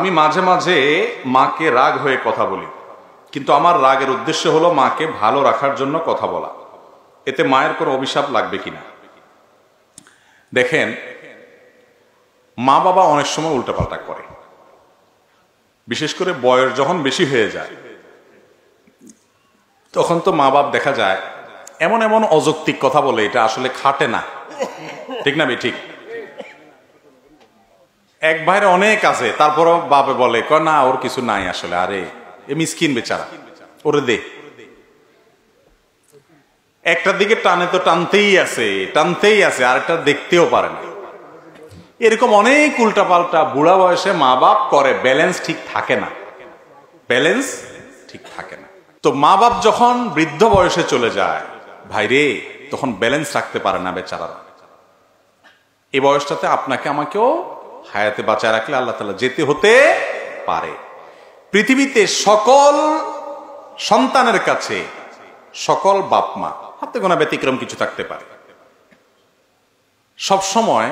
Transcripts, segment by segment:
আমি মাঝে মাঝে মাকে রাগ হয়ে কথা বলি, কিন্তু আমার রাগের উদ্দেশ্য হলো মাকে ভালো রাখার জন্য কথা বলা। এতে মায়ের কোনো অভিশাপ লাগবে কিনা? দেখেন, মা বাবা অনেক সময় উল্টাপাল্টা করে, বিশেষ করে বয়স যখন বেশি হয়ে যায় তখন তো মা বাপ দেখা যায় এমন এমন অযৌক্তিক কথা বলে, এটা আসলে খাটে না। ঠিক না? ঠিক। এক ভাইয়ের অনেক আছে, তারপরও বাপে বলে না ওর কিছু নাই আসলে, আরে এ মিসকিন বেচারা, ওরে দে। একটার দিকে টানে তো টানতেই আছে, আরেকটা দেখতেও পারে না। এরকম অনেক উল্টাপাল্টা বুড়া বয়সে মা বাপ করে, ব্যালেন্স ঠিক থাকে না। তো মা বাপ যখন বৃদ্ধ বয়সে চলে যায় ভাইরে, তখন ব্যালেন্স রাখতে পারে না বেচারারা। এই বয়সটাতে আপনাকে আমাকেও হায়াতে বাঁচায় রাখলে আল্লাহ তাআলা যেতে হতে পারে। পৃথিবীতে সকল সন্তানের কাছে, সকল বাপ মা, হাতে গোনা ব্যতিক্রম কিছু থাকতে পারে, সব সময়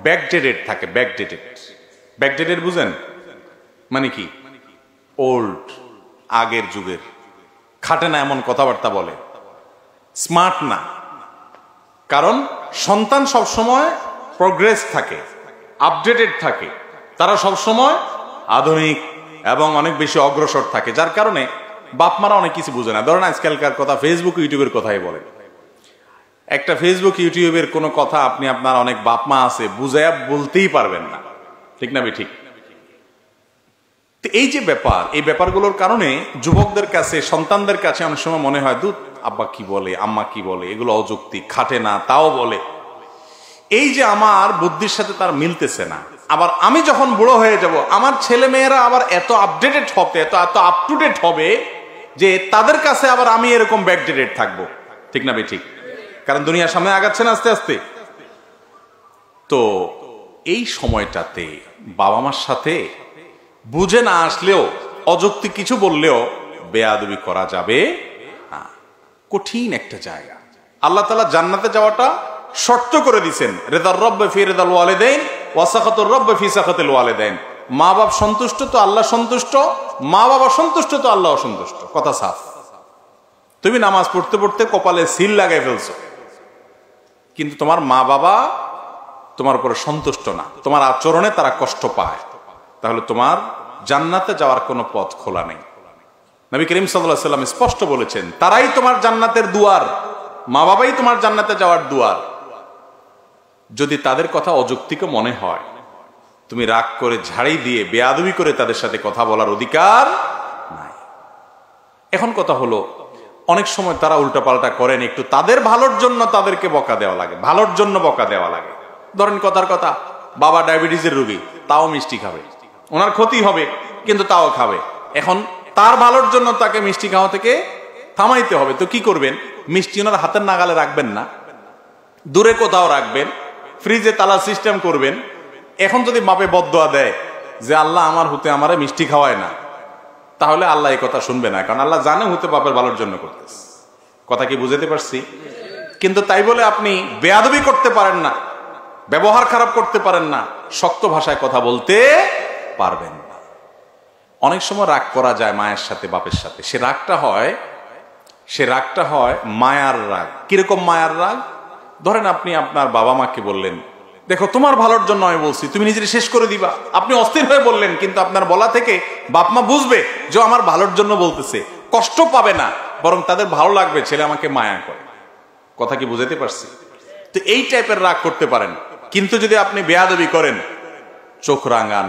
ব্যাকডেটেড থাকে। ব্যাকডেটেড বুঝেন মানে কি? ওল্ড, আগের যুগের, খাটে না এমন কথাবার্তা বলে, স্মার্ট না। কারণ সন্তান সবসময় প্রোগ্রেস থাকে, আপডেটেড থাকে, তারা সবসময় আধুনিক এবং অনেক বেশি অগ্রসর থাকে, যার কারণে বাপমারা অনেক কিছু বুঝে না। ধরেন আজকালকার কথা, ফেসবুক ইউটিউবের কথাই বলে, একটা ফেসবুক ইউটিউবের কোনো কথা আপনি, আপনার অনেক বাপমা আছে, বুঝাইয়া বলতেই পারবেন না। ঠিক না? ঠিক। এই যে ব্যাপার, এই ব্যাপারগুলোর কারণে যুবকদের কাছে, সন্তানদের কাছে অনেক সময় মনে হয় দুধ আব্বা কি বলে, আম্মা কি বলে, এগুলো অযৌক্তিক, খাটে না, তাও বলে। এই যে আমার বুদ্ধির সাথে তার মিলতেছে না। আবার আমি যখন বুড়ো হয়ে যাব, আমার ছেলে মেয়েরা আবার এত আপডেটেড হবে, এত আপ টু ডেট হবে যে তাদের কাছে আবার আমি এরকম ব্যাকডেটেড থাকবো। ঠিক না? ঠিক। কারণ দুনিয়ার সামনে আগাচ্ছে না আস্তে আস্তে। তো এই সময়টাতে বাবা মার সাথে বুঝে না আসলেও, অযৌক্তিক কিছু বললেও বেয়াদবি করা যাবে না। কঠিন একটা জায়গা। আল্লাহ তাআলা জান্নাতে যাওয়াটা শর্ত করে দিয়েছেন, রিদার রব্ব ফি রিদাল ওয়ালিদাইন ওয়া সাখাতুর রব্ব ফি সাখাতিল ওয়ালিদাইন। মা বাপ সন্তুষ্ট তো আল্লাহ সন্তুষ্ট, মা বাবা সন্তুষ্ট তো আল্লাহ সন্তুষ্ট। কথা সাফ। তুমি নামাজ পড়তে পড়তে কপালে সিল লাগাই ফেলছো, কিন্তু তোমার মা বাবা তোমার উপরে সন্তুষ্ট না, তোমার আচরণে তারা কষ্ট পায়, তাহলে তোমার জান্নাতে যাওয়ার কোনো পথ খোলা নেই। নবী করিম সাল্লাল্লাহু আলাইহি ওয়াসাল্লাম স্পষ্ট বলেছেন, তারাই তোমার জান্নাতের দুয়ার, মা বাবাই তোমার জান্নাতে যাওয়ার দুয়ার। যদি তাদের কথা অযৌক্তিক মনে হয়, তুমি রাগ করে ঝাড়ি দিয়ে বেয়াদবি করে তাদের সাথে কথা বলার অধিকার নাই। এখন কথা হলো, অনেক সময় তারা উল্টাপাল্টা করেন, একটু তাদের ভালোর জন্য তাদেরকে বকা দেওয়া লাগে, ভালোর জন্য বকা দেওয়া লাগে। ধরেন কথার কথা, বাবা ডায়াবেটিসের রোগী, তাও মিষ্টি খাবে, ওনার ক্ষতি হবে কিন্তু তাও খাবে। এখন তার ভালোর জন্য তাকে মিষ্টি খাওয়া থেকে থামাইতে হবে। তো কি করবেন? মিষ্টি ওনার হাতের নাগালে রাখবেন না, দূরে কোথাও রাখবেন, ফ্রিজে তালা সিস্টেম করবেন। এখন যদি বাপে বদদোয়া দেয় যে আল্লাহ আমার হুতে আমারে মিষ্টি খাওয়ায় না, তাহলে আল্লাহ এই কথা শুনবে না, কারণ আল্লাহ জানে হুতে বাপের ভালোর জন্য করতেছে। কথা কি বুঝাতে পারছি? কিন্তু তাই বলে আপনি বেয়াদবি করতে পারেন না, ব্যবহার খারাপ করতে পারেন না, শক্ত ভাষায় কথা বলতে পারবেন না। অনেক সময় রাগ করা যায় মায়ের সাথে, বাপের সাথে। সে রাগটা হয় মায়ার রাগ। কিরকম মায়ার রাগ? ধরেন আপনি আপনার বাবা মাকে বললেন, দেখো তোমার ভালোর জন্য আমি বলছি, তুমি নিজের শেষ করে দিবা। আপনি অস্থির হয়ে বললেন, কিন্তু আপনার বলা থেকে বাপ মা বুঝবে যে আমার ভালোর জন্য বলতেছে, কষ্ট পাবে না, বরং তাদের ভালো লাগবে ছেলে আমাকে মায়া করে। কথা কি বুঝাতে পারছি? তো এই টাইপের রাগ করতে পারেন। কিন্তু যদি আপনি বেয়াদবি করেন, চোখ রাঙান,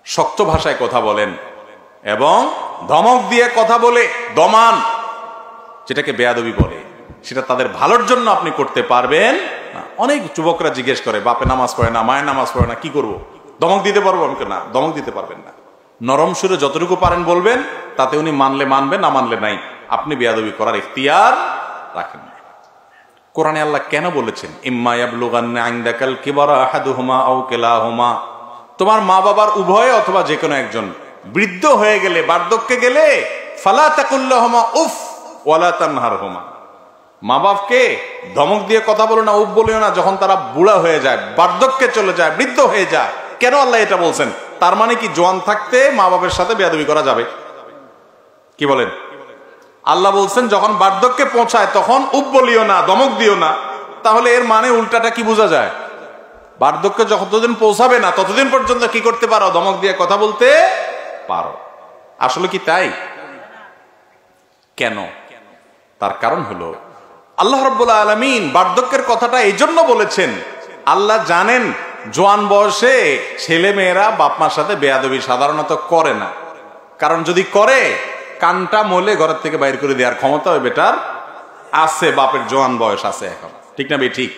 শক্ত ভাষায় কথা বলেন এবং ধমক দিয়ে কথা বলে দমান, যেটাকে বেয়াদবি বলে, সেটা তাদের ভালোর জন্য আপনি করতে পারবেন না। অনেক যুবকরা জিজ্ঞেস করে, বাপে নামাজ পড়ে না, মায়ের নামাজ পড়ে না, কি করব? দমক দিতে পারবো? আমাকে না, দমক দিতে পারবেন না। নরম সুরে যতটুকু পারেন বলবেন, তাতে উনি মানলে মানবেন, না মানলে নাই। আপনি বেয়াদবি করার ইখতিয়ার রাখেন না। কোরআনে আল্লাহ কেন বলেছেন, ইম্মা ইয়াবলুগান্না ইনদাকাল কিবারা আহাদুহুমা আও কিলাহুমা, তোমার মা বাবার উভয় অথবা যে কোনো একজন বৃদ্ধ হয়ে গেলে, বার্ধক্যে গেলে, ফালা তাকুল্লাহুমা উফ ওয়ালা তানহারহুমা, মা বাপকে ধমক দিয়ে কথা বলো না, উফ বলিও না, যখন তারা বুড়া হয়ে যায়, বার্ধক্যে চলে যায়, বৃদ্ধ হয়ে যায়। কেন আল্লাহ এটা বলছেন? তার মানে কি জোয়ান থাকতে মা বাবার সাথে বেয়াদবি করা যাবে? কি বলেন? আল্লাহ বলছেন যখন বার্ধক্যে পৌঁছায় তখন উপ বলিও না, ধমক দিও না। তাহলে এর মানে উল্টাটা কি বোঝা যায়? বার্ধক্যে যতদিন পৌঁছাবে না ততদিন পর্যন্ত কি করতে পারো? ধমক দিয়ে কথা বলতে পারো। আসলে কি তাই? কেন? তার কারণ হলো আল্লাহ রাব্বুল আলামিন বার্ধক্যের কথাটা এই জন্য বলেছেন, আল্লাহ জানেন জোয়ান বয়সে ছেলে মেয়েরা বাপ মার সাথে বেয়াদবি সাধারণত করে না। কারণ যদি করে কানটা মলে ঘরের থেকে বাইর করে দেওয়ার ক্ষমতা ওই বেটার আছে, বাপের জোয়ান বয়স আছে এখন, ঠিক না? ঠিক।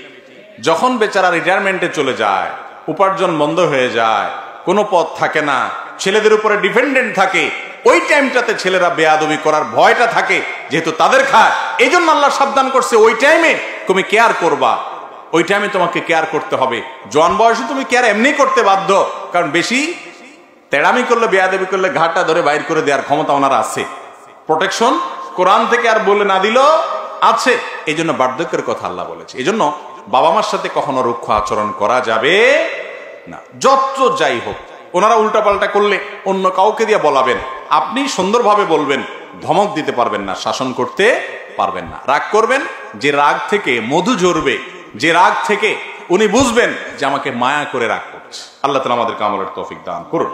যখন বেচারা রিটায়ারমেন্টে চলে যায়, উপার্জন বন্ধ হয়ে যায়, কোনো পথ থাকে না, ছেলেদের উপরে ডিপেন্ডেন্ট থাকে, ওই টাইমটাতে ছেলেরা বেয়াদবি করার ভয়টা থাকে, যেহেতু তাদের খায়। এই জন্য আল্লাহ সাবধান করছে ওই টাইমে তুমি কেয়ার করবা, ওই টাইমে তোমাকে কেয়ার করতে হবে। জোয়ান বয়সে তুমি কেয়ার এমনি করতে বাধ্য, কারণ বেশি তেড়ামি করলে, বেয়াদবি করলে ঘাটটা ধরে বাইর করে দেওয়ার ক্ষমতা ওনার আছে। প্রোটেকশন কোরআন থেকে আর বলে না দিল আছে। এই জন্য বার্ধক্যের কথা আল্লাহ বলেছে। এই জন্য বাবা মার সাথে কখনো রুক্ষ আচরণ করা যাবে না, যত যাই হোক। ওনারা উল্টাপাল্টা করলে অন্য কাউকে দিয়ে বলাবেন, আপনি সুন্দরভাবে বলবেন, ধমক দিতে পারবেন না, শাসন করতে পারবেন না। রাগ করবেন, যে রাগ থেকে মধু ঝরবে, যে রাগ থেকে উনি বুঝবেন যে আমাকে মায়া করে রাগ করছে। আল্লাহ তাআলা আমাদেরকে আমলের তৌফিক দান করুন।